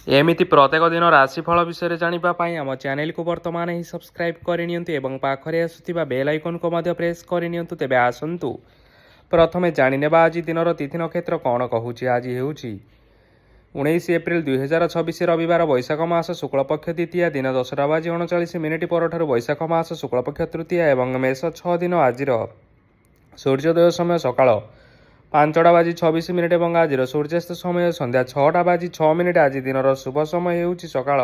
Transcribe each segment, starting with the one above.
एमिति प्रत्येक दिन राशिफल विषय जानिबा पाई आम चैनल को वर्तमान ही सब्सक्राइब करनियंतु एवं पाखरे आसुथिबा बेल आइकन को मध्य प्रेस करनियंतु। तेबे आसंतु प्रथमे जानिनेबा आज दिनर तिथि नक्षत्र कौन कहूछि। आज हेउछि 19 एप्रिल 2026 रविवार वैशाख मास शुक्लपक्ष द्वितीया दिन 10:39 परठारु वैशाख मास शुक्लपक्ष तृतीया एवं मेष 6 दिन। आज सूर्योदय समय सकाळ 5:26 एवं आज सूर्यास्त समय संध्या 6:06। आज दिन शुभ समय हेउछि सकाळ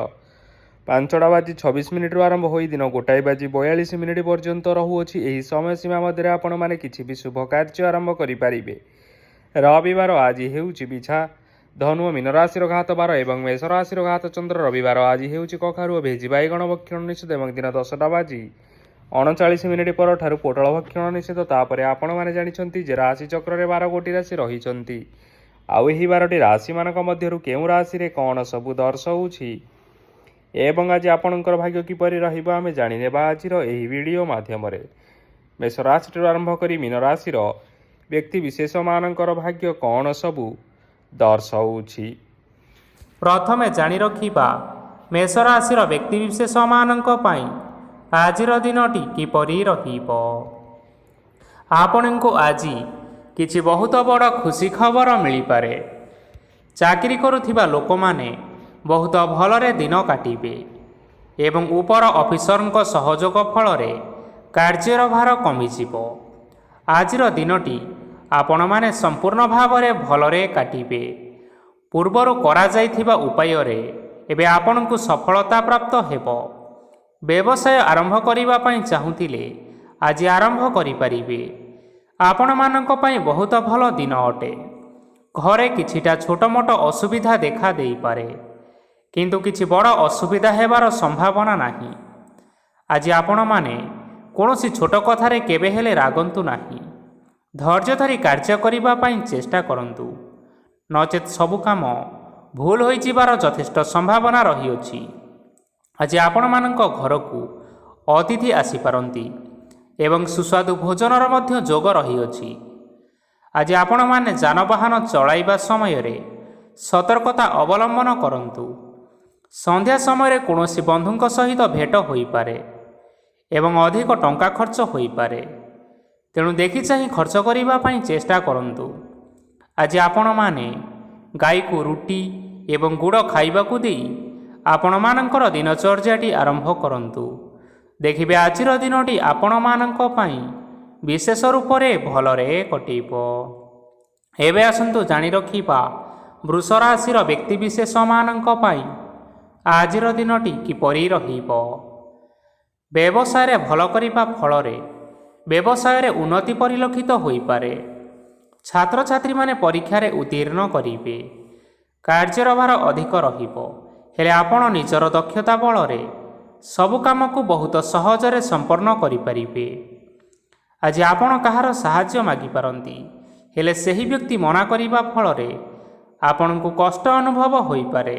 5:26 आरंभ होई दिन 1:42 पर्यंत रहुअछि। एही समय सीमा मध्य आपण माने किछि भी शुभ कार्य आरंभ करि पारिबे। रविवार आज हेउछि बिछा धनु और मीन राशि घात 12 एवं मेष राशि घात चंद्र। रविवार आज हेउछि कखारु और भेजी बाइगण भक्षण निषेध एवं दिन 10:39 परठारु पोटल भक्षण निषेध। तापर आपण माने जानिछंती जे राशि चक्र रे 12 गोटी राशि रहिछंती। आउ एही 12टी राशि मानक मध्यरु केउ राशि रे कोन सबु दर्शाउछि एवं आज आपणकर भाग्य किपरि रहिबो आमे जानि नेबा आजिर एही वीडियो माध्यम रे। मेष राशि आरंभ करी मीन राशि व्यक्ति विशेष मानकर भाग्य कोन सबु दर्शाउछि। प्रथमे जानि रखिबा मेष राशिर व्यक्ति विशेष मानक पई आजिर दिनटी किपरि रहिबो। आपणको आजि किछि बहुत बड़ खुशी खबर मिली पारे। चाकरी करुथिबा लोक माने बहुत भलरे दिन काटिबे एवं ऊपर ऑफिसरଙ୍କ सहयोग फलरे कार्यर भार कमिजिबो। आजिर दिनटी आपण माने संपूर्ण भावरे भलरे काटिबे। पूर्वरु करा जाइथिबा उपाୟରେ एबे आपणକୁ सफलता प्राप्त हेबो। व्यवसाय आरंभ करिबा पई चाहुथिले आज आरंभ करि परिबे। आपण मानक पई बहुत भल दिन अटे। घरे किछिटा छोट मोट असुविधा देखा देई पारे किंतु किछि बड़ असुविधा हेबार संभावना नाही। आज आपण माने कोनोसी छोट कथारे केबे हेले रागंतु नाही। धैर्य धरी कार्य करिबा पई चेष्टा करंतु नचेत सबु काम भूल होई जिबार यथेष्ट संभावना रहिअछि। आज आपण मानक घरकू अतिथि आसी पारंती एवं सुस्वादु भोजनर मध्य जोग रहिअछि। आज आपण माने जानवाहन चलाइबा समय रे सतर्कता अवलंबन करंतु। संध्या समय कोनोसी बंधुंक सहित भेट होई पारे एवं अधिक टंका खर्च होई पारे। तेणु देखि चाहि खर्च करिबा पई चेष्टा करंतु। आज आपण माने गाई को रुटी एवं गुड़ खाइबाकू देई आपण मानकर दिनचर्याटी आरंभ करंतु। देखिबे आजिर दिनटी आपण मानक पई विशेष रूप रे भलरे कटिबो। एबे आसंतु जानि रखिबा वृष राशिर व्यक्ति विशेष मानक पई आजिर दिनटी किपरि रहिबो। व्यवसाय रे भल करिबा फलरे व्यवसाय रे उन्नति परिलक्षित होई पारे। छात्र छात्री माने परीक्षा रे उत्तीर्ण करिबे। कार्यर भार अधिक रहिबो हेले आपण निजर दक्षता बलरे सबु काम को बहुत सहजरे संपन्न करि परिबे। आज आपण कहार सहाय्य मागी पारंती हेले सही व्यक्ति मना करिबा फलरे आपण को कष्ट अनुभव होई पारे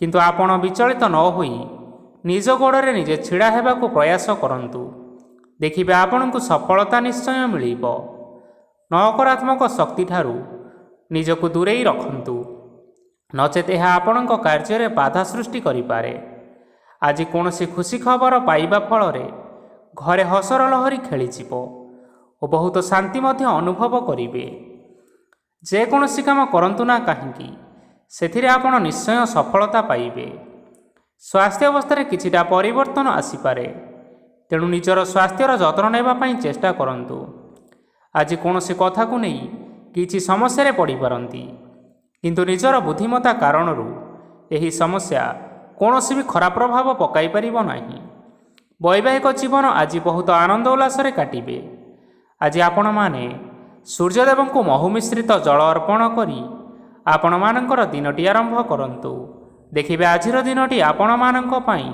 किंतु आपण विचलित न होई निज गोड़े निजे छिड़ा हेबाकू प्रयास करंतु। देखिबे आपण को सफलता निश्चय मिलिबो। नकारात्मक शक्ति ठारू निजको दूरेई रखंतु नचेत यह आपणक कार्य बाधा सृष्टि करिपारे। आज कोनोसी खुशी खबर पाइबा फलरे घरे हसर लहरी खेलीजिबो और बहुत शांति मध्य अनुभव करिबे। जे कोनोसी काम करंतु ना काहींकी सेथिरे आपण निश्चय सफलता पाइबे। स्वास्थ्य अवस्था किछिटा परिवर्तन आसीपारे तेणु निजर स्वास्थ्यर जत्न नेबा पई चेष्टा करंतु। आज कोनोसी कथा को नहीं किछि समस्या रे पड़ी पारंती किंतु निजर बुद्धिमत्ता कारणरू एही समस्या कोनोसी भी खराब प्रभाव पकाई परिबो नाही। वैवाहिक जीवन आज बहुत आनंद उल्लास रे काटिबे। आज आपण माने सूर्यदेव को महु मिश्रित जल अर्पण करी आपण मानकर दिनटी आरंभ करंतु। देखिबे आजिर दिनटी आपण मानक पई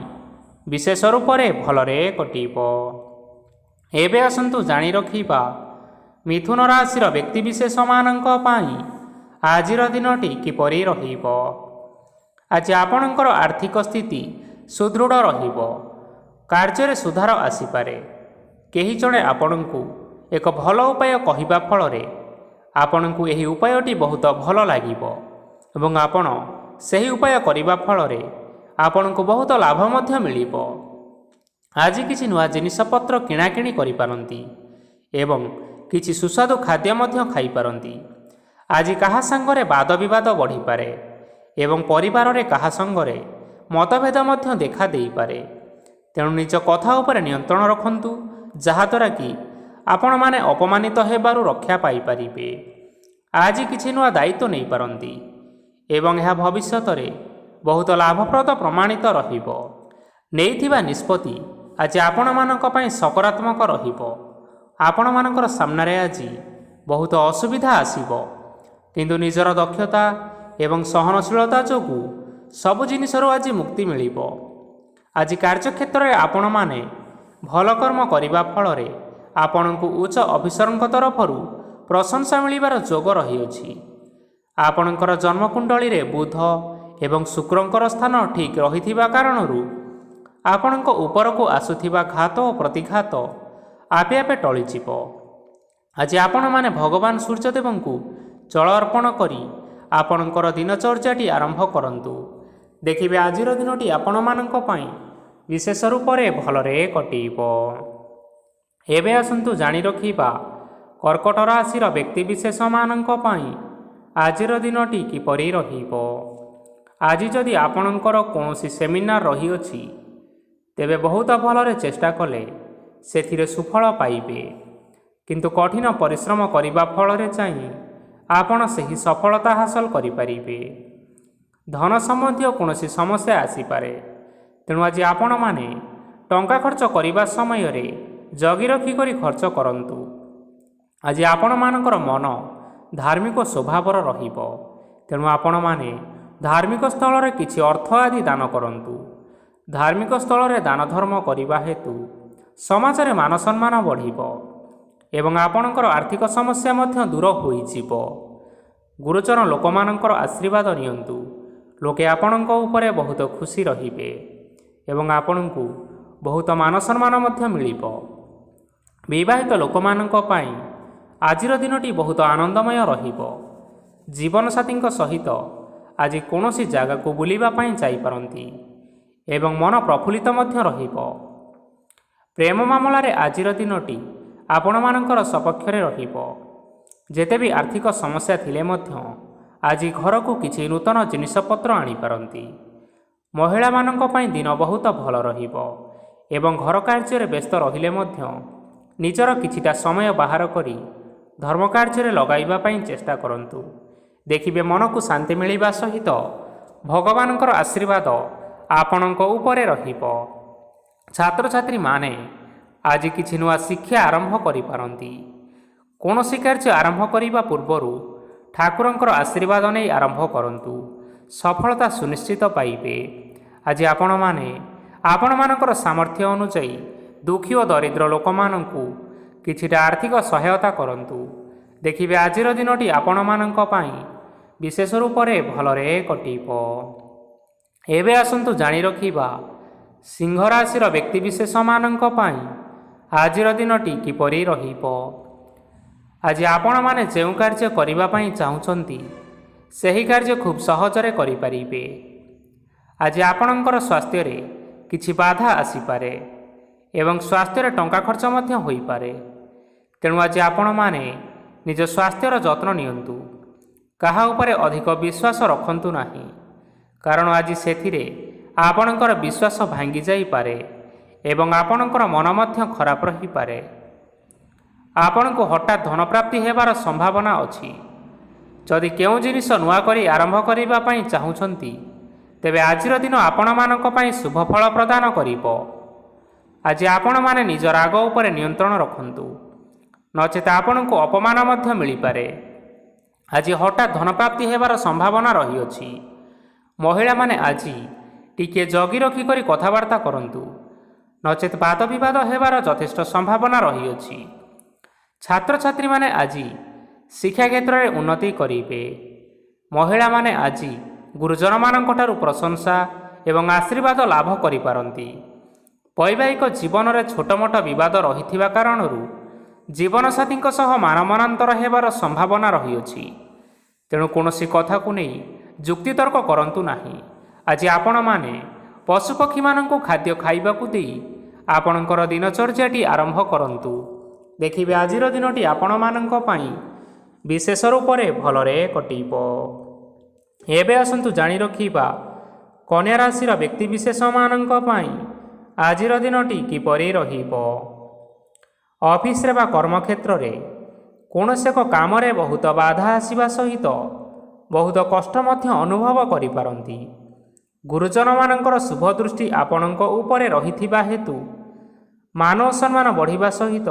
विशेष रूप रे भलरे कटिबो। एबे आसंतु जानि रखिबा मिथुन राशिर व्यक्ति विशेष मानक पई आजिर दिनटी किपरि रहिबो। आज आपणकर आर्थिक स्थिति सुदृढ़ रहिबो। कार्य सुधार आसीपारे। केही जणे आपणको एक भल उपाय कहिबा फलरे आपणको एही उपायटी बहुत भल लागिबो एवं आपण ସେହି ଉପାୟ କରିବା ଫଳରେ ଆପଣଙ୍କୁ ବହୁତ ଲାଭ ମଧ୍ୟ ମିଳିବ। ଆଜି କିଛି ନୂଆ ଜିନିଷପତ୍ର କିଣାକିଣି କରିପାରନ୍ତି ଏବଂ କିଛି ସୁସ୍ୱାଦୁ ଖାଦ୍ୟ ମଧ୍ୟ ଖାଇପାରନ୍ତି। ଆଜି କାହା ସାଙ୍ଗରେ ବାଦ ବିବାଦ ବଢ଼ିପାରେ ଏବଂ ପରିବାରରେ କାହା ସାଙ୍ଗରେ ମତଭେଦ ମଧ୍ୟ ଦେଖା ଦେଇପାରେ। ତେଣୁ ନିଜ କଥା ଉପରେ ନିୟନ୍ତ୍ରଣ ରଖନ୍ତୁ, ଯାହାଦ୍ୱାରା କି ଆପଣମାନେ ଅପମାନିତ ହେବାରୁ ରକ୍ଷା ପାଇପାରିବେ। ଆଜି କିଛି ନୂଆ ଦାୟିତ୍ୱ ନେଇପାରନ୍ତି ଏବଂ ଏହା ଭବିଷ୍ୟତରେ ବହୁତ ଲାଭପ୍ରଦ ପ୍ରମାଣିତ ରହିବ। ନେଇଥିବା ନିଷ୍ପତ୍ତି ଆଜି ଆପଣମାନଙ୍କ ପାଇଁ ସକାରାତ୍ମକ ରହିବ। ଆପଣମାନଙ୍କର ସାମ୍ନାରେ ଆଜି ବହୁତ ଅସୁବିଧା ଆସିବ, କିନ୍ତୁ ନିଜର ଦକ୍ଷତା ଏବଂ ସହନଶୀଳତା ଯୋଗୁଁ ସବୁ ଜିନିଷରୁ ଆଜି ମୁକ୍ତି ମିଳିବ। ଆଜି କାର୍ଯ୍ୟକ୍ଷେତ୍ରରେ ଆପଣମାନେ ଭଲ କର୍ମ କରିବା ଫଳରେ ଆପଣଙ୍କୁ ଉଚ୍ଚ ଅଫିସରଙ୍କ ତରଫରୁ ପ୍ରଶଂସା ମିଳିବାର ଯୋଗ ରହିଅଛି। ଆପଣଙ୍କର ଜନ୍ମକୁଣ୍ଡଳୀରେ ବୁଧ ଏବଂ ଶୁକ୍ରଙ୍କର ସ୍ଥାନ ଠିକ୍ ରହିଥିବା କାରଣରୁ ଆପଣଙ୍କ ଉପରକୁ ଆସୁଥିବା ଘାତ ଓ ପ୍ରତିଘାତ ଆପେ ଆପେ ଟଳିଯିବ। ଆଜି ଆପଣମାନେ ଭଗବାନ ସୂର୍ଯ୍ୟଦେବଙ୍କୁ ଜଳ ଅର୍ପଣ କରି ଆପଣଙ୍କର ଦିନଚର୍ଯ୍ୟାଟି ଆରମ୍ଭ କରନ୍ତୁ। ଦେଖିବେ ଆଜିର ଦିନଟି ଆପଣମାନଙ୍କ ପାଇଁ ବିଶେଷ ରୂପରେ ଭଲରେ କଟିବ। ଏବେ ଆସନ୍ତୁ ଜାଣି ରଖିବା କର୍କଟ ରାଶିର ବ୍ୟକ୍ତିବିଶେଷମାନଙ୍କ ପାଇଁ ଆଜିର ଦିନଟି କିପରି ରହିବ। ଆଜି ଯଦି ଆପଣଙ୍କର କୌଣସି ସେମିନାର ରହିଅଛି, ତେବେ ବହୁତ ଭଲରେ ଚେଷ୍ଟା କଲେ ସେଥିରେ ସୁଫଳ ପାଇବେ, କିନ୍ତୁ କଠିନ ପରିଶ୍ରମ କରିବା ଫଳରେ ଚାହିଁ ଆପଣ ସେହି ସଫଳତା ହାସଲ କରିପାରିବେ। ଧନ ସମ୍ବନ୍ଧୀୟ କୌଣସି ସମସ୍ୟା ଆସିପାରେ, ତେଣୁ ଆଜି ଆପଣମାନେ ଟଙ୍କା ଖର୍ଚ୍ଚ କରିବା ସମୟରେ ଜଗି ରଖି କରି ଖର୍ଚ୍ଚ କରନ୍ତୁ। ଆଜି ଆପଣମାନଙ୍କର ମନ ଧାର୍ମିକ ସ୍ୱଭାବର ରହିବ, ତେଣୁ ଆପଣମାନେ ଧାର୍ମିକ ସ୍ଥଳରେ କିଛି ଅର୍ଥ ଆଦି ଦାନ କରନ୍ତୁ। ଧାର୍ମିକ ସ୍ଥଳରେ ଦାନ ଧର୍ମ କରିବା ହେତୁ ସମାଜରେ ମାନ ସମ୍ମାନ ବଢ଼ିବ ଏବଂ ଆପଣଙ୍କର ଆର୍ଥିକ ସମସ୍ୟା ମଧ୍ୟ ଦୂର ହୋଇଯିବ। ଗୁରୁଜନ ଲୋକମାନଙ୍କର ଆଶୀର୍ବାଦ ନିଅନ୍ତୁ। ଲୋକେ ଆପଣଙ୍କ ଉପରେ ବହୁତ ଖୁସି ରହିବେ ଏବଂ ଆପଣଙ୍କୁ ବହୁତ ମାନ ସମ୍ମାନ ମଧ୍ୟ ମିଳିବ। ବିବାହିତ ଲୋକମାନଙ୍କ ପାଇଁ ଆଜିର ଦିନଟି ବହୁତ ଆନନ୍ଦମୟ ରହିବ। ଜୀବନସାଥୀଙ୍କ ସହିତ ଆଜି କୌଣସି ଜାଗାକୁ ବୁଲିବା ପାଇଁ ଯାଇପାରନ୍ତି ଏବଂ ମନ ପ୍ରଫୁଲ୍ଲିତ ମଧ୍ୟ ରହିବ। ପ୍ରେମ ମାମଲାରେ ଆଜିର ଦିନଟି ଆପଣମାନଙ୍କର ସପକ୍ଷରେ ରହିବ। ଯେତେ ବି ଆର୍ଥିକ ସମସ୍ୟା ଥିଲେ ମଧ୍ୟ ଆଜି ଘରକୁ କିଛି ନୂତନ ଜିନିଷପତ୍ର ଆଣିପାରନ୍ତି। ମହିଳାମାନଙ୍କ ପାଇଁ ଦିନ ବହୁତ ଭଲ ରହିବ ଏବଂ ଘର କାର୍ଯ୍ୟରେ ବ୍ୟସ୍ତ ରହିଲେ ମଧ୍ୟ ନିଜର କିଛିଟା ସମୟ ବାହାର କରି ଧର୍ମ କାର୍ଯ୍ୟରେ ଲଗାଇବା ପାଇଁ ଚେଷ୍ଟା କରନ୍ତୁ। ଦେଖିବେ ମନକୁ ଶାନ୍ତି ମିଳିବା ସହିତ ଭଗବାନଙ୍କର ଆଶୀର୍ବାଦ ଆପଣଙ୍କ ଉପରେ ରହିବ। ଛାତ୍ରଛାତ୍ରୀମାନେ ଆଜି କିଛି ନୂଆ ଶିକ୍ଷା ଆରମ୍ଭ କରିପାରନ୍ତି। କୌଣସି କାର୍ଯ୍ୟ ଆରମ୍ଭ କରିବା ପୂର୍ବରୁ ଠାକୁରଙ୍କର ଆଶୀର୍ବାଦ ନେଇ ଆରମ୍ଭ କରନ୍ତୁ, ସଫଳତା ସୁନିଶ୍ଚିତ ପାଇବେ। ଆଜି ଆପଣମାନେ ଆପଣମାନଙ୍କର ସାମର୍ଥ୍ୟ ଅନୁଯାୟୀ ଦୁଃଖୀ ଓ ଦରିଦ୍ର ଲୋକମାନଙ୍କୁ କିଛିଟା ଆର୍ଥିକ ସହାୟତା କରନ୍ତୁ। ଦେଖିବେ ଆଜିର ଦିନଟି ଆପଣମାନଙ୍କ ପାଇଁ ବିଶେଷ ରୂପରେ ଭଲରେ କଟିବ। ଏବେ ଆସନ୍ତୁ ଜାଣି ରଖିବା ସିଂହ ରାଶିର ବ୍ୟକ୍ତିବିଶେଷମାନଙ୍କ ପାଇଁ ଆଜିର ଦିନଟି କିପରି ରହିବ। ଆଜି ଆପଣମାନେ ଯେଉଁ କାର୍ଯ୍ୟ କରିବା ପାଇଁ ଚାହୁଁଛନ୍ତି, ସେହି କାର୍ଯ୍ୟ ଖୁବ୍ ସହଜରେ କରିପାରିବେ। ଆଜି ଆପଣଙ୍କର ସ୍ୱାସ୍ଥ୍ୟରେ କିଛି ବାଧା ଆସିପାରେ ଏବଂ ସ୍ୱାସ୍ଥ୍ୟରେ ଟଙ୍କା ଖର୍ଚ୍ଚ ମଧ୍ୟ ହୋଇପାରେ। ତେଣୁ ଆଜି ଆପଣମାନେ ନିଜ ସ୍ୱାସ୍ଥ୍ୟର ଯତ୍ନ ନିଅନ୍ତୁ। କାହା ଉପରେ ଅଧିକ ବିଶ୍ୱାସ ରଖନ୍ତୁ ନାହିଁ, କାରଣ ଆଜି ସେଥିରେ ଆପଣଙ୍କର ବିଶ୍ୱାସ ଭାଙ୍ଗି ଯାଇପାରେ ଏବଂ ଆପଣଙ୍କର ମନ ମଧ୍ୟ ଖରାପ ରହିପାରେ। ଆପଣଙ୍କୁ ହଠାତ୍ ଧନପ୍ରାପ୍ତି ହେବାର ସମ୍ଭାବନା ଅଛି। ଯଦି କେଉଁ ଜିନିଷ ନୂଆ କରି ଆରମ୍ଭ କରିବା ପାଇଁ ଚାହୁଁଛନ୍ତି, ତେବେ ଆଜିର ଦିନ ଆପଣମାନଙ୍କ ପାଇଁ ଶୁଭ ଫଳ ପ୍ରଦାନ କରିବ। ଆଜି ଆପଣମାନେ ନିଜ ରାଗ ଉପରେ ନିୟନ୍ତ୍ରଣ ରଖନ୍ତୁ, ନଚେତ ଆପଣଙ୍କୁ ଅପମାନ ମଧ୍ୟ ମିଳିପାରେ। ଆଜି ହଠାତ୍ ଧନପ୍ରାପ୍ତି ହେବାର ସମ୍ଭାବନା ରହିଅଛି। ମହିଳାମାନେ ଆଜି ଟିକିଏ ଜଗି ରଖି କରି କଥାବାର୍ତ୍ତା କରନ୍ତୁ, ନଚେତ ବାଦ ବିବାଦ ହେବାର ଯଥେଷ୍ଟ ସମ୍ଭାବନା ରହିଅଛି। ଛାତ୍ରଛାତ୍ରୀମାନେ ଆଜି ଶିକ୍ଷା କ୍ଷେତ୍ରରେ ଉନ୍ନତି କରିବେ। ମହିଳାମାନେ ଆଜି ଗୁରୁଜନମାନଙ୍କଠାରୁ ପ୍ରଶଂସା ଏବଂ ଆଶୀର୍ବାଦ ଲାଭ କରିପାରନ୍ତି। ବୈବାହିକ ଜୀବନରେ ଛୋଟମୋଟ ବିବାଦ ରହିଥିବା କାରଣରୁ ଜୀବନସାଥୀଙ୍କ ସହ ମାନମନାନ୍ତର ହେବାର ସମ୍ଭାବନା ରହିଅଛି। ତେଣୁ କୌଣସି କଥାକୁ ନେଇ ଯୁକ୍ତିତର୍କ କରନ୍ତୁ ନାହିଁ। ଆଜି ଆପଣମାନେ ପଶୁପକ୍ଷୀମାନଙ୍କୁ ଖାଦ୍ୟ ଖାଇବାକୁ ଦେଇ ଆପଣଙ୍କର ଦିନଚର୍ଯ୍ୟାଟି ଆରମ୍ଭ କରନ୍ତୁ। ଦେଖିବେ ଆଜିର ଦିନଟି ଆପଣମାନଙ୍କ ପାଇଁ ବିଶେଷ ରୂପରେ ଭଲରେ କଟିବ। ଏବେ ଆସନ୍ତୁ ଜାଣି ରଖିବା କନ୍ୟା ରାଶିର ବ୍ୟକ୍ତିବିଶେଷମାନଙ୍କ ପାଇଁ ଆଜିର ଦିନଟି କିପରି ରହିବ। ଅଫିସରେ ବା କର୍ମକ୍ଷେତ୍ରରେ କୌଣସି ଏକ କାମରେ ବହୁତ ବାଧା ଆସିବା ସହିତ ବହୁତ କଷ୍ଟ ମଧ୍ୟ ଅନୁଭବ କରିପାରନ୍ତି। ଗୁରୁଜନମାନଙ୍କର ଶୁଭ ଦୃଷ୍ଟି ଆପଣଙ୍କ ଉପରେ ରହିଥିବା ହେତୁ ମାନ ସମ୍ମାନ ବଢ଼ିବା ସହିତ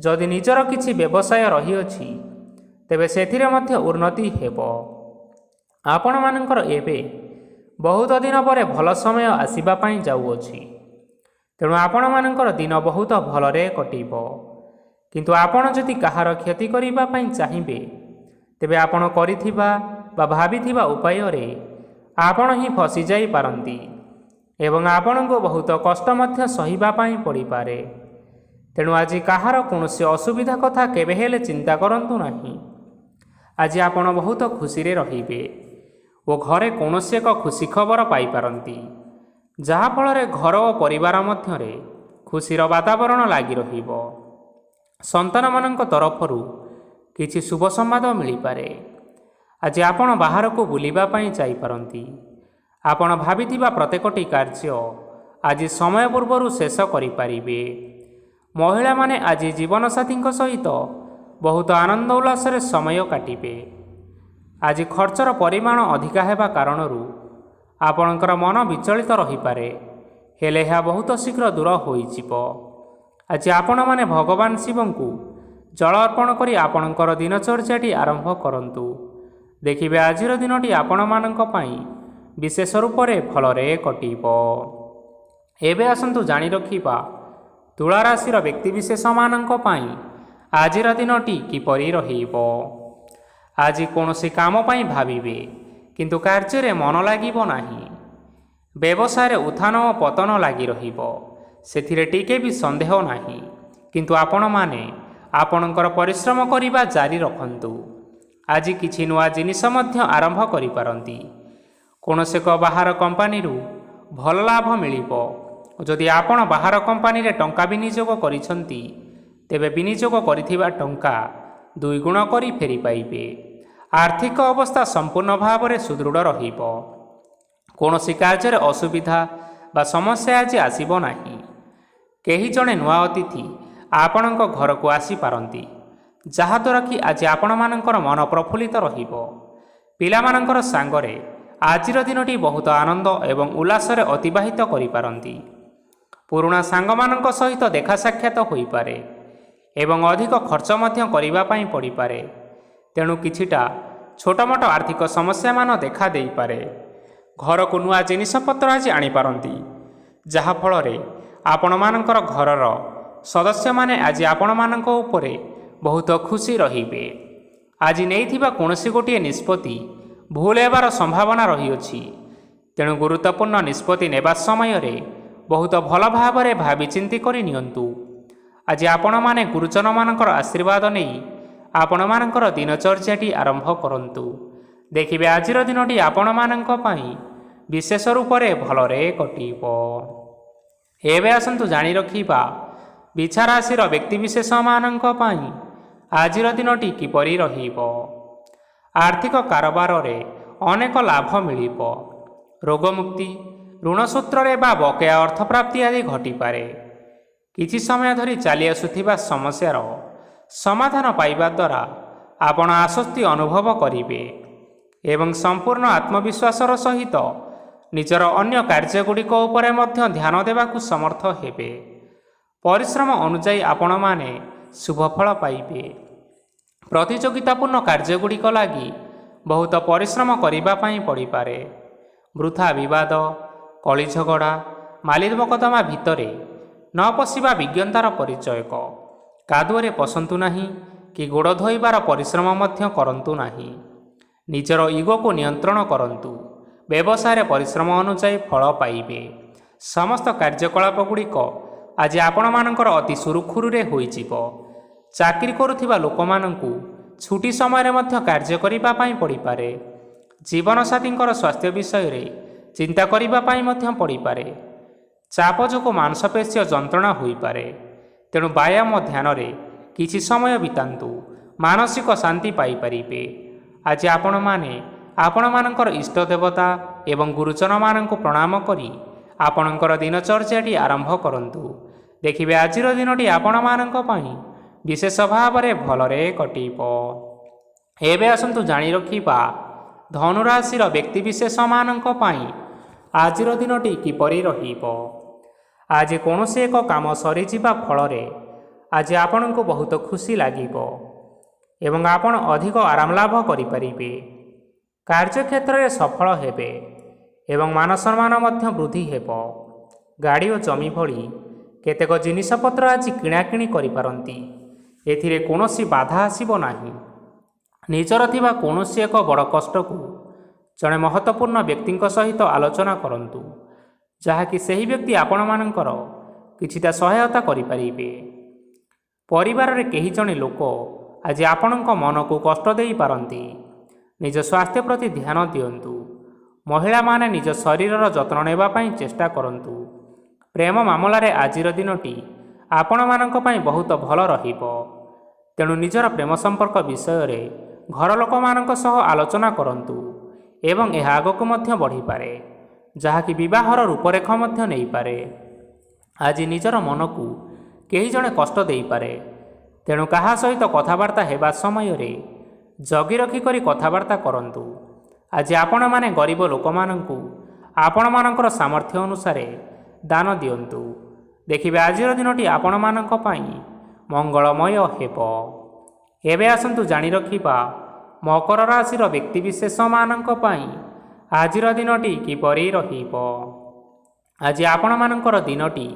ଯଦି ନିଜର କିଛି ବ୍ୟବସାୟ ରହିଅଛି ତେବେ ସେଥିରେ ମଧ୍ୟ ଉନ୍ନତି ହେବ। ଆପଣମାନଙ୍କର ଏବେ ବହୁତ ଦିନ ପରେ ଭଲ ସମୟ ଆସିବା ପାଇଁ ଯାଉଅଛି। ତେଣୁ ଆପଣମାନଙ୍କର ଦିନ ବହୁତ ଭଲରେ କଟିବ। କିନ୍ତୁ ଆପଣ ଯଦି କାହାର କ୍ଷତି କରିବା ପାଇଁ ଚାହିଁବେ ତେବେ ଆପଣ କରିଥିବା ବା ଭାବିଥିବା ଉପାୟରେ ଆପଣ ହିଁ ଫସିଯାଇପାରନ୍ତି ଏବଂ ଆପଣଙ୍କୁ ବହୁତ କଷ୍ଟ ମଧ୍ୟ ସହିବା ପାଇଁ ପଡ଼ିପାରେ। ତେଣୁ ଆଜି କାହାର କୌଣସି ଅସୁବିଧା କଥା କେବେ ହେଲେ ଚିନ୍ତା କରନ୍ତୁ ନାହିଁ। ଆଜି ଆପଣ ବହୁତ ଖୁସିରେ ରହିବେ ଓ ଘରେ କୌଣସି ଏକ ଖୁସି ଖବର ପାଇପାରନ୍ତି, ଯାହାଫଳରେ ଘର ଓ ପରିବାର ମଧ୍ୟରେ ଖୁସିର ବାତାବରଣ ଲାଗି ରହିବ। ସନ୍ତାନମାନଙ୍କ ତରଫରୁ କିଛି ଶୁଭ ସମ୍ବାଦ ମିଳିପାରେ। ଆଜି ଆପଣ ବାହାରକୁ ବୁଲିବା ପାଇଁ ଯାଇପାରନ୍ତି। ଆପଣ ଭାବିଥିବା ପ୍ରତ୍ୟେକଟି କାର୍ଯ୍ୟ ଆଜି ସମୟ ପୂର୍ବରୁ ଶେଷ କରିପାରିବେ। ମହିଳାମାନେ ଆଜି ଜୀବନସାଥୀଙ୍କ ସହିତ ବହୁତ ଆନନ୍ଦ ଉଲ୍ଲାସରେ ସମୟ କାଟିବେ। ଆଜି ଖର୍ଚ୍ଚର ପରିମାଣ ଅଧିକା ହେବା କାରଣରୁ ଆପଣଙ୍କର ମନ ବିଚଳିତ ରହିପାରେ, ହେଲେ ଏହା ବହୁତ ଶୀଘ୍ର ଦୂର ହୋଇଯିବ। ଆଜି ଆପଣମାନେ ଭଗବାନ ଶିବଙ୍କୁ ଜଳ ଅର୍ପଣ କରି ଆପଣଙ୍କର ଦିନଚର୍ଯ୍ୟାଟି ଆରମ୍ଭ କରନ୍ତୁ। ଦେଖିବେ ଆଜିର ଦିନଟି ଆପଣମାନଙ୍କ ପାଇଁ ବିଶେଷ ରୂପରେ ଭଲରେ କଟିବ। ଏବେ ଆସନ୍ତୁ ଜାଣି ରଖିବା ତୁଳା ରାଶିର ବ୍ୟକ୍ତିବିଶେଷମାନଙ୍କ ପାଇଁ ଆଜିର ଦିନଟି କିପରି ରହିବ। ଆଜି କୌଣସି କାମ ପାଇଁ ଭାବିବେ, କିନ୍ତୁ କାର୍ଯ୍ୟରେ ମନ ଲାଗିବ ନାହିଁ। ବ୍ୟବସାୟରେ ଉତ୍ଥାନ ଓ ପତନ ଲାଗି ରହିବ, ସେଥିରେ ଟିକେ ବି ସନ୍ଦେହ ନାହିଁ। କିନ୍ତୁ ଆପଣମାନେ ଆପଣଙ୍କର ପରିଶ୍ରମ କରିବା ଜାରି ରଖନ୍ତୁ। ଆଜି କିଛି ନୂଆ ଜିନିଷ ମଧ୍ୟ ଆରମ୍ଭ କରିପାରନ୍ତି। କୌଣସି ଏକ ବାହାର କମ୍ପାନୀରୁ ଭଲ ଲାଭ ମିଳିବ। ଯଦି ଆପଣ ବାହାର କମ୍ପାନୀରେ ଟଙ୍କା ବିନିଯୋଗ କରିଛନ୍ତି ତେବେ ବିନିଯୋଗ କରିଥିବା ଟଙ୍କା ଦୁଇଗୁଣ କରି ଫେରି ପାଇବେ। ଆର୍ଥିକ ଅବସ୍ଥା ସମ୍ପୂର୍ଣ୍ଣ ଭାବରେ ସୁଦୃଢ଼ ରହିବ। କୌଣସି କାର୍ଯ୍ୟରେ ଅସୁବିଧା ବା ସମସ୍ୟା ଆଜି ଆସିବ ନାହିଁ। କେହି ଜଣେ ନୂଆ ଅତିଥି ଆପଣଙ୍କ ଘରକୁ ଆସିପାରନ୍ତି, ଯାହାଦ୍ୱାରା କି ଆଜି ଆପଣମାନଙ୍କର ମନ ପ୍ରଫୁଲ୍ଲିତ ରହିବ। ପିଲାମାନଙ୍କର ସାଙ୍ଗରେ ଆଜିର ଦିନଟି ବହୁତ ଆନନ୍ଦ ଏବଂ ଉଲ୍ଲାସରେ ଅତିବାହିତ କରିପାରନ୍ତି। ପୁରୁଣା ସାଙ୍ଗମାନଙ୍କ ସହିତ ଦେଖା ସାକ୍ଷାତ ହୋଇପାରେ ଏବଂ ଅଧିକ ଖର୍ଚ୍ଚ ମଧ୍ୟ କରିବା ପାଇଁ ପଡ଼ିପାରେ। ତେଣୁ କିଛିଟା ଛୋଟମୋଟ ଆର୍ଥିକ ସମସ୍ୟାମାନ ଦେଖା ଦେଇପାରେ। ଘରକୁ ନୂଆ ଜିନିଷପତ୍ର ଆଜି ଆଣିପାରନ୍ତି, ଯାହାଫଳରେ ଆପଣମାନଙ୍କର ଘରର ସଦସ୍ୟମାନେ ଆଜି ଆପଣମାନଙ୍କ ଉପରେ ବହୁତ ଖୁସି ରହିବେ। ଆଜି ନେଇଥିବା କୌଣସି ଗୋଟିଏ ନିଷ୍ପତ୍ତି ଭୁଲ ହେବାର ସମ୍ଭାବନା ରହିଅଛି। ତେଣୁ ଗୁରୁତ୍ୱପୂର୍ଣ୍ଣ ନିଷ୍ପତ୍ତି ନେବା ସମୟରେ ବହୁତ ଭଲ ଭାବରେ ଭାବିଚିନ୍ତି କରି ନିଅନ୍ତୁ। ଆଜି ଆପଣମାନେ ଗୁରୁଜନମାନଙ୍କର ଆଶୀର୍ବାଦ ନେଇ ଆପଣମାନଙ୍କର ଦିନଚର୍ଯ୍ୟାଟି ଆରମ୍ଭ କରନ୍ତୁ। ଦେଖିବେ ଆଜିର ଦିନଟି ଆପଣମାନଙ୍କ ପାଇଁ ବିଶେଷ ରୂପରେ ଭଲରେ କଟିବ। ଏବେ ଆସନ୍ତୁ ଜାଣି ରଖିବା ବିଛା ରାଶିର ବ୍ୟକ୍ତିବିଶେଷମାନଙ୍କ ପାଇଁ ଆଜିର ଦିନଟି କିପରି ରହିବ। ଆର୍ଥିକ କାରବାରରେ ଅନେକ ଲାଭ ମିଳିବ। ରୋଗମୁକ୍ତି, ଋଣ ସୂତ୍ରରେ ବା ବକେୟା ଅର୍ଥପ୍ରାପ୍ତି ଆଦି ଘଟିପାରେ। କିଛି ସମୟ ଧରି ଚାଲି ଆସୁଥିବା ସମସ୍ୟାର ସମାଧାନ ପାଇବା ଦ୍ୱାରା ଆପଣ ଆଶ୍ୱସ୍ତି ଅନୁଭବ କରିବେ ଏବଂ ସମ୍ପୂର୍ଣ୍ଣ ଆତ୍ମବିଶ୍ୱାସର ସହିତ ନିଜର ଅନ୍ୟ କାର୍ଯ୍ୟଗୁଡ଼ିକ ଉପରେ ମଧ୍ୟ ଧ୍ୟାନ ଦେବାକୁ ସମର୍ଥ ହେବେ। ପରିଶ୍ରମ ଅନୁଯାୟୀ ଆପଣମାନେ ଶୁଭଫଳ ପାଇବେ। ପ୍ରତିଯୋଗିତାପୂର୍ଣ୍ଣ କାର୍ଯ୍ୟଗୁଡ଼ିକ ଲାଗି ବହୁତ ପରିଶ୍ରମ କରିବା ପାଇଁ ପଡ଼ିପାରେ। ବୃଥା ବିବାଦ, କଳିଝଗଡ଼ା, ମାଲି ମକଦ୍ଦମା ଭିତରେ ନ ପଶିବା ବିଜ୍ଞତାର ପରିଚୟକ। କାଦୁଅରେ ପଶନ୍ତୁ ନାହିଁ କି ଗୋଡ଼ ଧୋଇବାର ପରିଶ୍ରମ ମଧ୍ୟ କରନ୍ତୁ ନାହିଁ। ନିଜର ଇଗୋକୁ ନିୟନ୍ତ୍ରଣ କରନ୍ତୁ। ବ୍ୟବସାୟରେ ପରିଶ୍ରମ ଅନୁଯାୟୀ ଫଳ ପାଇବେ। ସମସ୍ତ କାର୍ଯ୍ୟକଳାପଗୁଡ଼ିକ ଆଜି ଆପଣମାନଙ୍କର ଅତି ସୁରୁଖୁରୁରେ ହୋଇଯିବ। ଚାକିରି କରୁଥିବା ଲୋକମାନଙ୍କୁ ଛୁଟି ସମୟରେ ମଧ୍ୟ କାର୍ଯ୍ୟ କରିବା ପାଇଁ ପଡ଼ିପାରେ। ଜୀବନସାଥୀଙ୍କର ସ୍ୱାସ୍ଥ୍ୟ ବିଷୟରେ ଚିନ୍ତା କରିବା ପାଇଁ ମଧ୍ୟ ପଡ଼ିପାରେ। ଚାପ ଯୋଗୁଁ ମାଂସପେଶୀୟ ଯନ୍ତ୍ରଣା ହୋଇପାରେ। ତେଣୁ ବ୍ୟାୟାମ ଧ୍ୟାନରେ କିଛି ସମୟ ବିତାନ୍ତୁ, ମାନସିକ ଶାନ୍ତି ପାଇପାରିବେ। ଆଜି ଆପଣମାନେ ଆପଣମାନଙ୍କର ଇଷ୍ଟ ଦେବତା ଏବଂ ଗୁରୁଜନମାନଙ୍କୁ ପ୍ରଣାମ କରି ଆପଣଙ୍କର ଦିନଚର୍ଯ୍ୟାଟି ଆରମ୍ଭ କରନ୍ତୁ। ଦେଖିବେ ଆଜିର ଦିନଟି ଆପଣମାନଙ୍କ ପାଇଁ ବିଶେଷ ଭାବରେ ଭଲରେ କଟିବ। ଏବେ ଆସନ୍ତୁ ଜାଣି ରଖିବା ଧନୁରାଶିର ବ୍ୟକ୍ତିବିଶେଷମାନଙ୍କ ପାଇଁ ଆଜିର ଦିନଟି କିପରି ରହିବ। ଆଜି କୌଣସି ଏକ କାମ ସରିଯିବା ଫଳରେ ଆଜି ଆପଣଙ୍କୁ ବହୁତ ଖୁସି ଲାଗିବ ଏବଂ ଆପଣ ଅଧିକ ଆରାମ ଲାଭ କରିପାରିବେ। କାର୍ଯ୍ୟକ୍ଷେତ୍ରରେ ସଫଳ ହେବେ ଏବଂ ମାନସମ୍ମାନ ମଧ୍ୟ ବୃଦ୍ଧି ହେବ। ଗାଡ଼ି ଓ ଜମି ଭଳି କେତେକ ଜିନିଷପତ୍ର ଆଜି କିଣାକିଣି କରିପାରନ୍ତି। ଏଥିରେ କୌଣସି ବାଧା ଆସିବ ନାହିଁ। ନିଜର ଥିବା କୌଣସି ଏକ ବଡ଼ କଷ୍ଟକୁ ଜଣେ ମହତ୍ତ୍ୱପୂର୍ଣ୍ଣ ବ୍ୟକ୍ତିଙ୍କ ସହିତ ଆଲୋଚନା କରନ୍ତୁ, ଯାହାକି ସେହି ବ୍ୟକ୍ତି ଆପଣମାନଙ୍କର କିଛିଟା ସହାୟତା କରିପାରିବେ। ପରିବାରରେ କେହି ଜଣେ ଲୋକ ଆଜି ଆପଣଙ୍କ ମନକୁ କଷ୍ଟ ଦେଇପାରନ୍ତି। ନିଜ ସ୍ୱାସ୍ଥ୍ୟ ପ୍ରତି ଧ୍ୟାନ ଦିଅନ୍ତୁ। ମହିଳାମାନେ ନିଜ ଶରୀରର ଯତ୍ନ ନେବା ପାଇଁ ଚେଷ୍ଟା କରନ୍ତୁ। ପ୍ରେମ ମାମଲାରେ ଆଜିର ଦିନଟି ଆପଣମାନଙ୍କ ପାଇଁ ବହୁତ ଭଲ ରହିବ। ତେଣୁ ନିଜର ପ୍ରେମ ସମ୍ପର୍କ ବିଷୟରେ ଘର ଲୋକମାନଙ୍କ ସହ ଆଲୋଚନା କରନ୍ତୁ ଏବଂ ଏହା ଆଗକୁ ମଧ୍ୟ ବଢ଼ିପାରେ, ଯାହାକି ବିବାହର ରୂପରେଖ ମଧ୍ୟ ନେଇପାରେ। ଆଜି ନିଜର ମନକୁ କେହି ଜଣେ କଷ୍ଟ ଦେଇପାରେ। ତେଣୁ କାହା ସହିତ କଥାବାର୍ତ୍ତା ହେବା ସମୟରେ ଜଗି ରଖି କରି କଥାବାର୍ତ୍ତା କରନ୍ତୁ। ଆଜି ଆପଣମାନେ ଗରିବ ଲୋକମାନଙ୍କୁ ଆପଣମାନଙ୍କର ସାମର୍ଥ୍ୟ ଅନୁସାରେ ଦାନ ଦିଅନ୍ତୁ। ଦେଖିବେ ଆଜିର ଦିନଟି ଆପଣମାନଙ୍କ ପାଇଁ ମଙ୍ଗଳମୟ ହେବ। ଏବେ ଆସନ୍ତୁ ଜାଣି ରଖିବା ମକର ରାଶିର ବ୍ୟକ୍ତିବିଶେଷମାନଙ୍କ ପାଇଁ ଆଜିର ଦିନଟି କିପରି ରହିବ। ଆଜି ଆପଣମାନଙ୍କର ଦିନଟି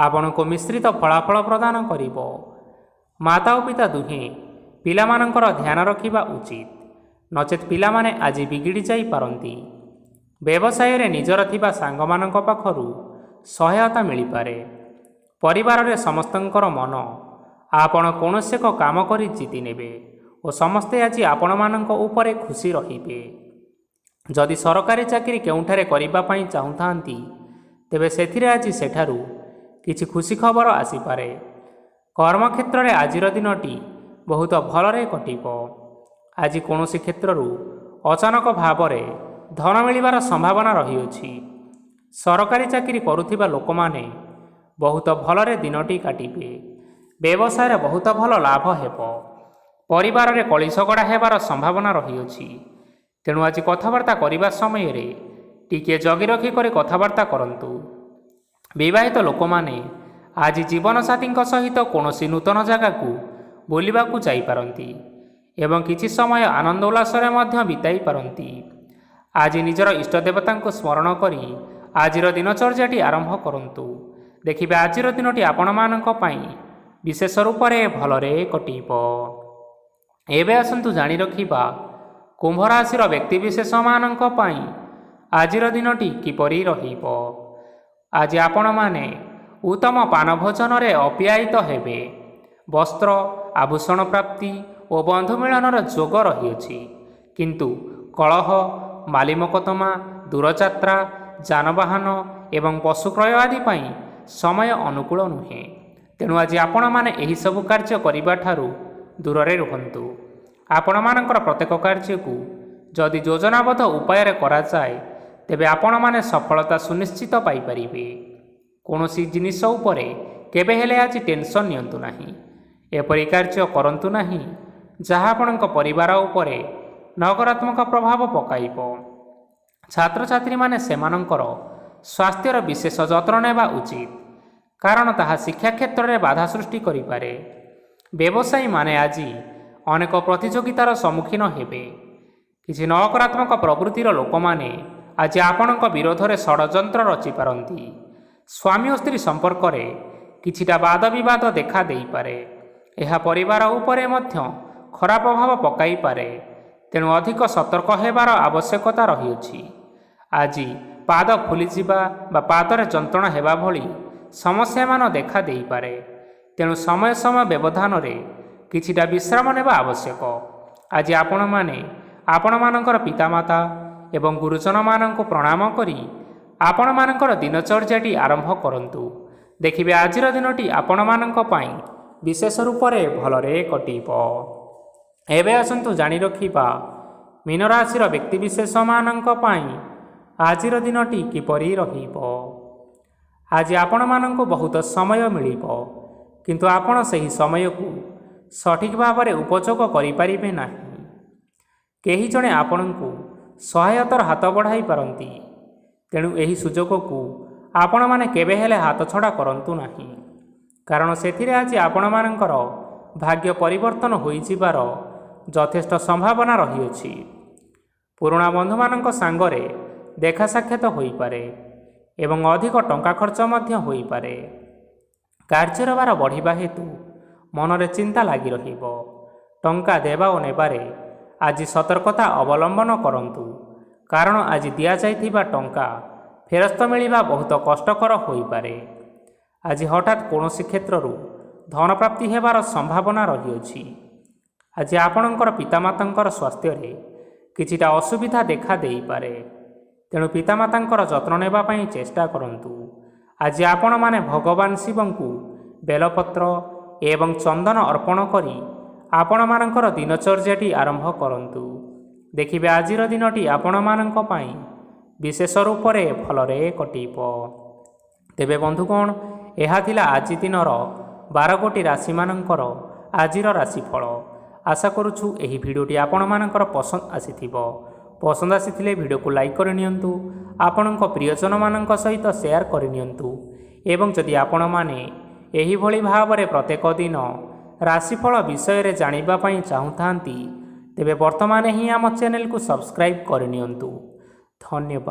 ଆପଣଙ୍କୁ ମିଶ୍ରିତ ଫଳାଫଳ ପ୍ରଦାନ କରିବ। ମାତା ଓ ପିତା ଦୁହେଁ ପିଲାମାନଙ୍କର ଧ୍ୟାନ ରଖିବା ଉଚିତ, ନଚେତ୍ ପିଲାମାନେ ଆଜି ବିଗିଡ଼ି ଯାଇପାରନ୍ତି। ବ୍ୟବସାୟରେ ନିଜର ଥିବା ସାଙ୍ଗମାନଙ୍କ ପାଖରୁ ସହାୟତା ମିଳିପାରେ। ପରିବାରରେ ସମସ୍ତଙ୍କର ମନ ଆପଣ କୌଣସି ଏକ କାମ କରି ଜିତି ନେବେ ଓ ସମସ୍ତେ ଆଜି ଆପଣମାନଙ୍କ ଉପରେ ଖୁସି ରହିବେ। ଯଦି ସରକାରୀ ଚାକିରି କେଉଁଠାରେ କରିବା ପାଇଁ ଚାହୁଁଥାନ୍ତି, ତେବେ ସେଥିରେ ଆଜି ସେଠାରୁ କିଛି ଖୁସି ଖବର ଆସିପାରେ। କର୍ମକ୍ଷେତ୍ରରେ ଆଜିର ଦିନଟି ବହୁତ ଭଲରେ କଟିବ। ଆଜି କୌଣସି କ୍ଷେତ୍ରରୁ ଅଚାନକ ଭାବରେ ଧନ ମିଳିବାର ସମ୍ଭାବନା ରହିଅଛି। ସରକାରୀ ଚାକିରି କରୁଥିବା ଲୋକମାନେ ବହୁତ ଭଲରେ ଦିନଟି କାଟିବେ। ବ୍ୟବସାୟରେ ବହୁତ ଭଲ ଲାଭ ହେବ। ପରିବାରରେ କଳି ଝଗଡ଼ା ହେବାର ସମ୍ଭାବନା ରହିଅଛି। ତେଣୁ ଆଜି କଥାବାର୍ତ୍ତା କରିବା ସମୟରେ ଟିକିଏ ଜଗି ରଖି କରି କଥାବାର୍ତ୍ତା କରନ୍ତୁ। ବିବାହିତ ଲୋକମାନେ ଆଜି ଜୀବନସାଥୀଙ୍କ ସହିତ କୌଣସି ନୂତନ ଜାଗାକୁ ବୁଲିବାକୁ ଯାଇପାରନ୍ତି ଏବଂ କିଛି ସମୟ ଆନନ୍ଦ ଉଲ୍ଲାସରେ ମଧ୍ୟ ବିତାଇ ପାରନ୍ତି। ଆଜି ନିଜର ଇଷ୍ଟ ଦେବତାଙ୍କୁ ସ୍ମରଣ କରି ଆଜିର ଦିନଚର୍ଯ୍ୟାଟି ଆରମ୍ଭ କରନ୍ତୁ। ଦେଖିବେ ଆଜିର ଦିନଟି ଆପଣମାନଙ୍କ ପାଇଁ ବିଶେଷ ରୂପରେ ଭଲରେ କଟିବ। ଏବେ ଆସନ୍ତୁ ଜାଣି ରଖିବା କୁମ୍ଭ ରାଶିର ବ୍ୟକ୍ତିବିଶେଷମାନଙ୍କ ପାଇଁ ଆଜିର ଦିନଟି କିପରି ରହିବ। ଆଜି ଆପଣମାନେ ଉତ୍ତମ ପାନ ଭୋଜନରେ ଅପ୍ୟାୟିତ ହେବେ। ବସ୍ତ୍ର, ଆଭୂଷଣ ପ୍ରାପ୍ତି ଓ ବନ୍ଧୁ ମିଳନର ଯୋଗ ରହିଅଛି। କିନ୍ତୁ କଳହ, ମାଲିମକଦ୍ଦମା, ଦୂରଯାତ୍ରା, ଯାନବାହନ ଏବଂ ପଶୁ କ୍ରୟ ଆଦି ପାଇଁ ସମୟ ଅନୁକୂଳ ନୁହେଁ। ତେଣୁ ଆଜି ଆପଣମାନେ ଏହିସବୁ କାର୍ଯ୍ୟ କରିବା ଠାରୁ ଦୂରରେ ରୁହନ୍ତୁ। ଆପଣମାନଙ୍କର ପ୍ରତ୍ୟେକ କାର୍ଯ୍ୟକୁ ଯଦି ଯୋଜନାବଦ୍ଧ ଉପାୟରେ କରାଯାଏ, ତେବେ ଆପଣମାନେ ସଫଳତା ସୁନିଶ୍ଚିତ ପାଇପାରିବେ। କୌଣସି ଜିନିଷ ଉପରେ କେବେ ହେଲେ ଆଜି ଟେନସନ୍ ନିଅନ୍ତୁ ନାହିଁ। ଏପରି କାର୍ଯ୍ୟ କରନ୍ତୁ ନାହିଁ ଯାହା ଆପଣଙ୍କ ପରିବାର ଉପରେ ନକାରାତ୍ମକ ପ୍ରଭାବ ପକାଇବ। ଛାତ୍ରଛାତ୍ରୀମାନେ ସେମାନଙ୍କର ସ୍ୱାସ୍ଥ୍ୟର ବିଶେଷ ଯତ୍ନ ନେବା ଉଚିତ, କାରଣ ତାହା ଶିକ୍ଷା କ୍ଷେତ୍ରରେ ବାଧା ସୃଷ୍ଟି କରିପାରେ। ବ୍ୟବସାୟୀମାନେ ଆଜି ଅନେକ ପ୍ରତିଯୋଗିତାର ସମ୍ମୁଖୀନ ହେବେ। କିଛି ନକାରାତ୍ମକ ପ୍ରବୃତ୍ତିର ଲୋକମାନେ ଆଜି ଆପଣଙ୍କ ବିରୋଧରେ ଷଡ଼ଯନ୍ତ୍ର ରଚିପାରନ୍ତି। ସ୍ୱାମୀ ଓ ସ୍ତ୍ରୀ ସମ୍ପର୍କରେ କିଛିଟା ବାଦ ବିବାଦ ଦେଖା ଦେଇପାରେ। ଏହା ପରିବାର ଉପରେ ମଧ୍ୟ ଖରାପ ପ୍ରଭାବ ପକାଇପାରେ। ତେଣୁ ଅଧିକ ସତର୍କ ହେବାର ଆବଶ୍ୟକତା ରହିଅଛି। ଆଜି ପାଦ ଫୁଲିଯିବା ବା ପାଦରେ ଯନ୍ତ୍ରଣା ହେବା ଭଳି ସମସ୍ୟାମାନ ଦେଖା ଦେଇପାରେ। ତେଣୁ ସମୟ ସମୟ ବ୍ୟବଧାନରେ କିଛିଟା ବିଶ୍ରାମ ନେବା ଆବଶ୍ୟକ। ଆଜି ଆପଣମାନେ ଆପଣମାନଙ୍କର ପିତାମାତା ଏବଂ ଗୁରୁଜନମାନଙ୍କୁ ପ୍ରଣାମ କରି ଆପଣମାନଙ୍କର ଦିନଚର୍ଯ୍ୟାଟି ଆରମ୍ଭ କରନ୍ତୁ। ଦେଖିବେ ଆଜିର ଦିନଟି ଆପଣମାନଙ୍କ ପାଇଁ ବିଶେଷ ରୂପରେ ଭଲରେ କଟିବ। ଏବେ ଆସନ୍ତୁ ଜାଣି ରଖିବା ମୀନ ରାଶିର ବ୍ୟକ୍ତିବିଶେଷମାନଙ୍କ ପାଇଁ ଆଜିର ଦିନଟି କିପରି ରହିବ। ଆଜି ଆପଣମାନଙ୍କୁ ବହୁତ ସମୟ ମିଳିବ, କିନ୍ତୁ ଆପଣ ସେହି ସମୟକୁ ସଠିକ୍ ଭାବରେ ଉପଯୋଗ କରିପାରିବେ ନାହିଁ। କେହି ଜଣେ ଆପଣଙ୍କୁ ସହାୟତାର ହାତ ବଢ଼ାଇ ପାରନ୍ତି, ତେଣୁ ଏହି ସୁଯୋଗକୁ ଆପଣମାନେ କେବେ ହେଲେ ହାତଛଡ଼ା କରନ୍ତୁ ନାହିଁ, କାରଣ ସେଥିରେ ଆଜି ଆପଣମାନଙ୍କର ଭାଗ୍ୟ ପରିବର୍ତ୍ତନ ହୋଇଯିବାର ଯଥେଷ୍ଟ ସମ୍ଭାବନା ରହିଅଛି। ପୁରୁଣା ବନ୍ଧୁମାନଙ୍କ ସାଙ୍ଗରେ ଦେଖା ସାକ୍ଷାତ ହୋଇପାରେ ଏବଂ ଅଧିକ ଟଙ୍କା ଖର୍ଚ୍ଚ ମଧ୍ୟ ହୋଇପାରେ। କାର୍ଯ୍ୟର ଭାର ବଢ଼ିବା ହେତୁ ମନରେ ଚିନ୍ତା ଲାଗି ରହିବ। ଟଙ୍କା ଦେବା ଓ ନେବାରେ ଆଜି ସତର୍କତା ଅବଲମ୍ବନ କରନ୍ତୁ, କାରଣ ଆଜି ଦିଆଯାଇଥିବା ଟଙ୍କା ଫେରସ୍ତ ମିଳିବା ବହୁତ କଷ୍ଟକର ହୋଇପାରେ। ଆଜି ହଠାତ୍ କୌଣସି କ୍ଷେତ୍ରରୁ ଧନପ୍ରାପ୍ତି ହେବାର ସମ୍ଭାବନା ରହିଅଛି। ଆଜି ଆପଣଙ୍କର ପିତାମାତାଙ୍କର ସ୍ୱାସ୍ଥ୍ୟରେ କିଛିଟା ଅସୁବିଧା ଦେଖା ଦେଇପାରେ, ତେଣୁ ପିତାମାତାଙ୍କର ଯତ୍ନ ନେବା ପାଇଁ ଚେଷ୍ଟା କରନ୍ତୁ। ଆଜି ଆପଣମାନେ ଭଗବାନ ଶିବଙ୍କୁ ବେଲପତ୍ର ଏବଂ ଚନ୍ଦନ ଅର୍ପଣ କରି ଆପଣମାନଙ୍କର ଦିନଚର୍ଯ୍ୟାଟି ଆରମ୍ଭ କରନ୍ତୁ। ଦେଖିବେ ଆଜିର ଦିନଟି ଆପଣମାନଙ୍କ ପାଇଁ ବିଶେଷ ରୂପରେ ଭଲରେ କଟିବ। ତେବେ ବନ୍ଧୁଗଣ, ଏହା ଥିଲା ଆଜି ଦିନର 12ଗୋଟି ରାଶିମାନଙ୍କର ଆଜିର ରାଶିଫଳ। ଆଶା କରୁଛୁ ଏହି ଭିଡ଼ିଓଟି ଆପଣମାନଙ୍କର ପସନ୍ଦ ଆସିଥିବ। ପସନ୍ଦ ଆସିଥିଲେ ଭିଡ଼ିଓକୁ ଲାଇକ୍ କରିନିଅନ୍ତୁ, ଆପଣଙ୍କ ପ୍ରିୟଜନମାନଙ୍କ ସହିତ ସେୟାର କରିନିଅନ୍ତୁ ଏବଂ ଯଦି ଆପଣମାନେ ଏହିଭଳି ଭାବରେ ପ୍ରତ୍ୟେକ ଦିନ ରାଶିଫଳ ବିଷୟରେ ଜାଣିବା ପାଇଁ ଚାହୁଁଥାନ୍ତି, ତେବେ ବର୍ତ୍ତମାନ ହିଁ ଆମ ଚ୍ୟାନେଲକୁ ସବସ୍କ୍ରାଇବ୍ କରିନିଅନ୍ତୁ। ଧନ୍ୟବାଦ।